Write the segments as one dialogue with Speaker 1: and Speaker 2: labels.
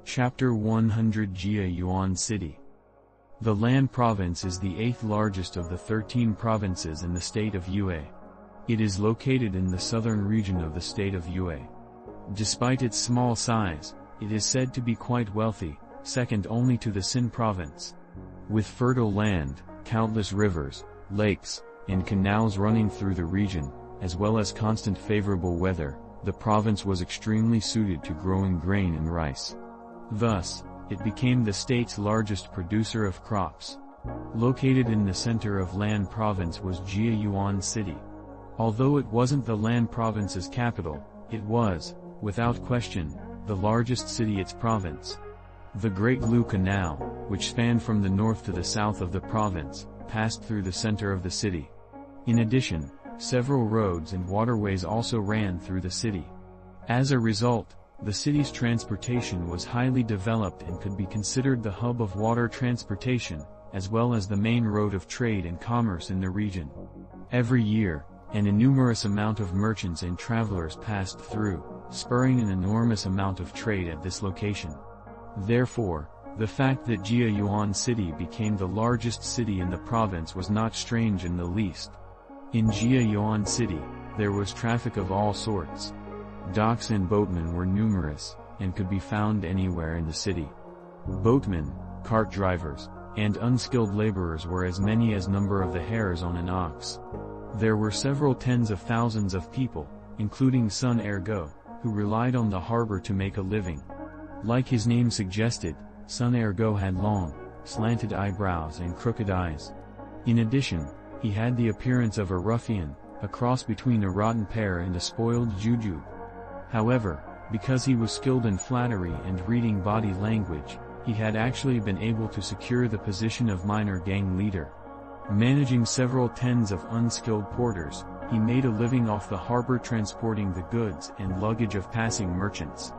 Speaker 1: Chapter 100 Jia Yuan City. The Lan province is the 8th largest of the 13 provinces in the state of Yue. It is located in the southern region of the state of Yue. Despite its small size, it is said to be quite wealthy, second only to the Xin province. With fertile land, countless rivers, lakes, and canals running through the region, as well as constant favorable weather, the province was extremely suited to growing grain and rice. Thus, it became the state's largest producer of crops. Located in the center of Lan province was Jia Yuan City. Although it wasn't the Lan province's capital, it was, without question, the largest city its province. The Great Lu Canal, which spanned from the north to the south of the province, passed through the center of the city. In addition, several roads and waterways also ran through the city. As a result, the city's transportation was highly developed and could be considered the hub of water transportation, as well as the main road of trade and commerce in the region. Every year, an enormous amount of merchants and travelers passed through, spurring an enormous amount of trade at this location. Therefore, the fact that Jia Yuan City became the largest city in the province was not strange in the least. In Jia Yuan City, there was traffic of all sorts. Docks and boatmen were numerous, and could be found anywhere in the city. Boatmen, cart drivers, and unskilled laborers were as many as number of the hairs on an ox. There were several tens of thousands of people, including Sun Ergo, who relied on the harbor to make a living. Like his name suggested, Sun Ergo had long, slanted eyebrows and crooked eyes. In addition, he had the appearance of a ruffian, a cross between a rotten pear and a spoiled jujube. However, because he was skilled in flattery and reading body language, he had actually been able to secure the position of minor gang leader. Managing several tens of unskilled porters, he made a living off the harbor transporting the goods and luggage of passing merchants.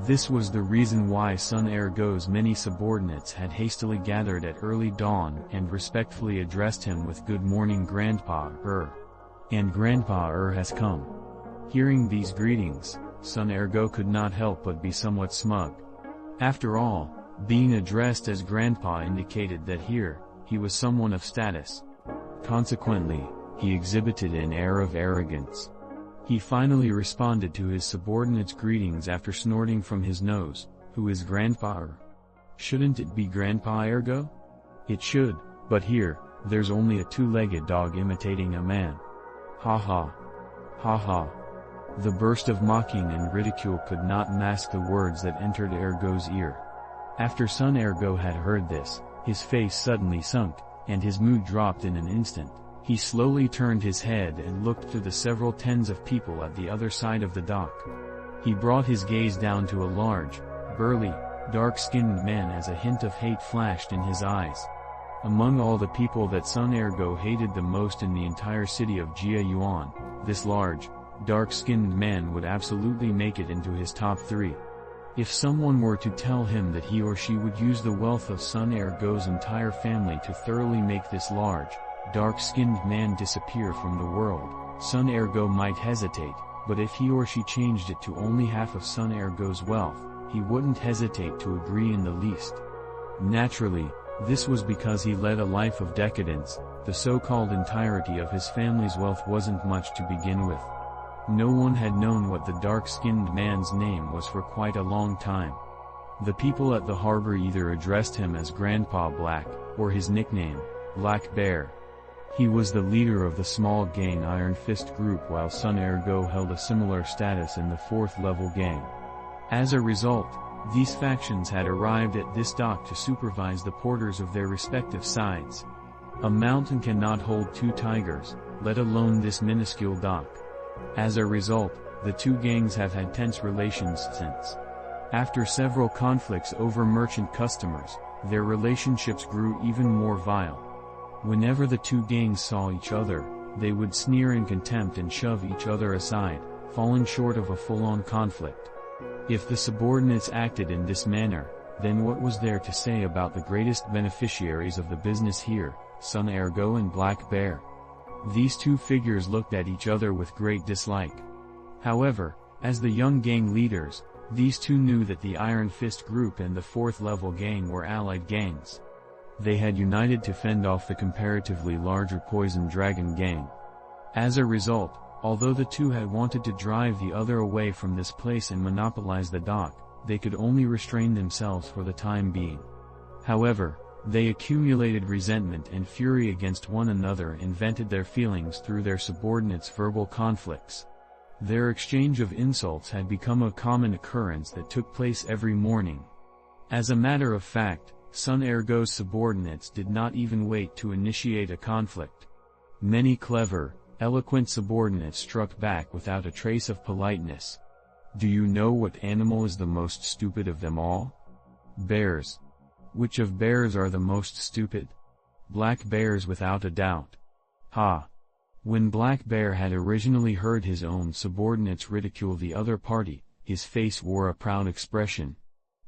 Speaker 1: This was the reason why Sun Ergo's many subordinates had hastily gathered at early dawn and respectfully addressed him with "Good morning, Grandpa and Grandpa has come." Hearing these greetings, Sun Ergo could not help but be somewhat smug. After all, being addressed as Grandpa indicated that here, he was someone of status. Consequently, he exhibited an air of arrogance. He finally responded to his subordinate's greetings after snorting from his nose, "Who is Grandpa? Shouldn't it be Grandpa Ergo? It should, but here, there's only a two-legged dog imitating a man. Ha ha. Ha ha." The burst of mocking and ridicule could not mask the words that entered Ergo's ear. After Sun Ergo had heard this, his face suddenly sunk, and his mood dropped in an instant. He slowly turned his head and looked to the several tens of people at the other side of the dock. He brought his gaze down to a large, burly, dark-skinned man as a hint of hate flashed in his eyes. Among all the people that Sun Ergo hated the most in the entire city of Jia Yuan, this large, dark-skinned man would absolutely make it into his top 3. If someone were to tell him that he or she would use the wealth of Sun Ergo's entire family to thoroughly make this large, dark-skinned man disappear from the world, Sun Ergo might hesitate, but if he or she changed it to only half of Sun Ergo's wealth, he wouldn't hesitate to agree in the least. Naturally, this was because he led a life of decadence. The so-called entirety of his family's wealth wasn't much to begin with. No one had known what the dark-skinned man's name was for quite a long time. The people at the harbor either addressed him as Grandpa Black, or his nickname, Black Bear. He was the leader of the small gang Iron Fist group, while Sun Ergo held a similar status in the 4th-level gang. As a result, these factions had arrived at this dock to supervise the porters of their respective sides. A mountain cannot hold 2 tigers, let alone this minuscule dock. As a result, the two gangs have had tense relations since. After several conflicts over merchant customers, their relationships grew even more vile. Whenever the two gangs saw each other, they would sneer in contempt and shove each other aside, falling short of a full-on conflict. If the subordinates acted in this manner, then what was there to say about the greatest beneficiaries of the business here, Sun Ergo and Black Bear? These two figures looked at each other with great dislike. However, as the young gang leaders, These two knew that the Iron Fist group and the fourth level gang were allied gangs. They had united to fend off the comparatively larger Poison Dragon gang. As a result, although the two had wanted to drive the other away from this place and monopolize the dock, they could only restrain themselves for the time being. However, they accumulated resentment and fury against one another and vented their feelings through their subordinates' verbal conflicts. Their exchange of insults had become a common occurrence that took place every morning. As a matter of fact, Sun Ergo's subordinates did not even wait to initiate a conflict. Many clever, eloquent subordinates struck back without a trace of politeness. Do you know what animal is the most stupid of them all? Bears. Which of bears are the most stupid? Black bears without a doubt. Ha! When Black Bear had originally heard his own subordinates ridicule the other party, his face wore a proud expression.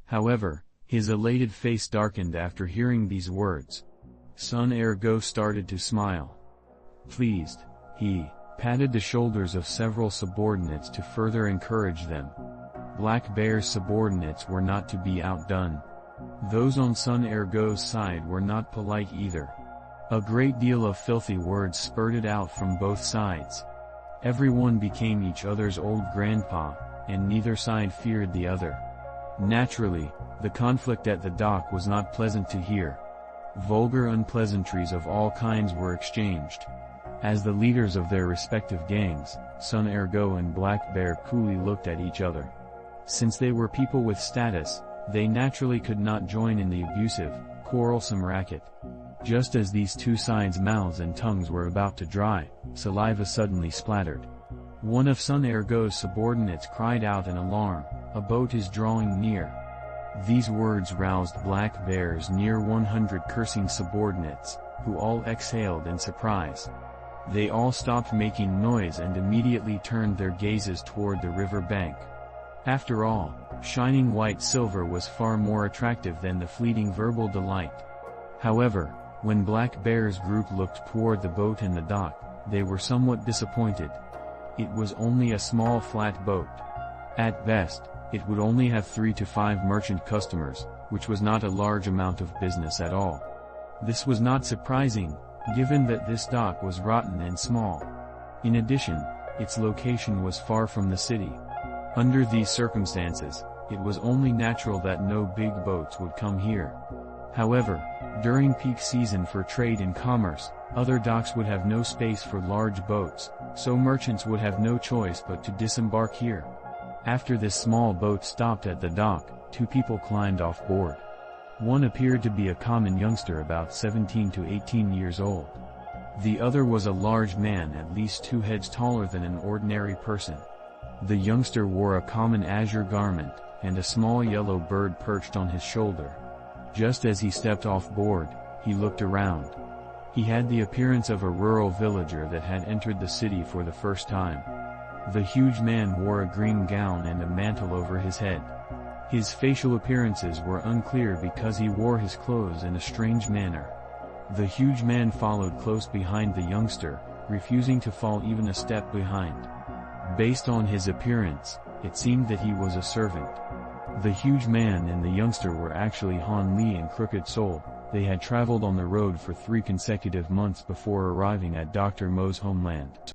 Speaker 1: However, his elated face darkened after hearing these words. Sun Ergo started to smile. Pleased, he patted the shoulders of several subordinates to further encourage them. Black Bear's subordinates were not to be outdone. Those on Sun Ergo's side were not polite either. A great deal of filthy words spurted out from both sides. Everyone became each other's old grandpa, and neither side feared the other. Naturally, the conflict at the dock was not pleasant to hear. Vulgar unpleasantries of all kinds were exchanged. As the leaders of their respective gangs, Sun Ergo and Black Bear coolly looked at each other. Since they were people with status, they naturally could not join in the abusive, quarrelsome racket. Just as these two sides' mouths and tongues were about to dry, saliva suddenly splattered. One of Sun Ergo's subordinates cried out in alarm, "A boat is drawing near." These words roused Black Bear's near 100 cursing subordinates, who all exhaled in surprise. They all stopped making noise and immediately turned their gazes toward the river bank. After all, shining white silver was far more attractive than the fleeting verbal delight. However, when Black Bear's group looked toward the boat and the dock, they were somewhat disappointed. It was only a small flat boat. At best, it would only have 3 to 5 merchant customers, which was not a large amount of business at all. This was not surprising, given that this dock was rotten and small. In addition, its location was far from the city. Under these circumstances, it was only natural that no big boats would come here. However, during peak season for trade and commerce, other docks would have no space for large boats, so merchants would have no choice but to disembark here. After this small boat stopped at the dock, 2 people climbed off board. One appeared to be a common youngster about 17 to 18 years old. The other was a large man at least 2 heads taller than an ordinary person. The youngster wore a common azure garment, and a small yellow bird perched on his shoulder. Just as he stepped off board, he looked around. He had the appearance of a rural villager that had entered the city for the first time. The huge man wore a green gown and a mantle over his head. His facial appearances were unclear because he wore his clothes in a strange manner. The huge man followed close behind the youngster, refusing to fall even a step behind. Based on his appearance, it seemed that he was a servant. The huge man and the youngster were actually Han Li and Crooked Soul. They had traveled on the road for 3 consecutive months before arriving at Dr. Mo's homeland.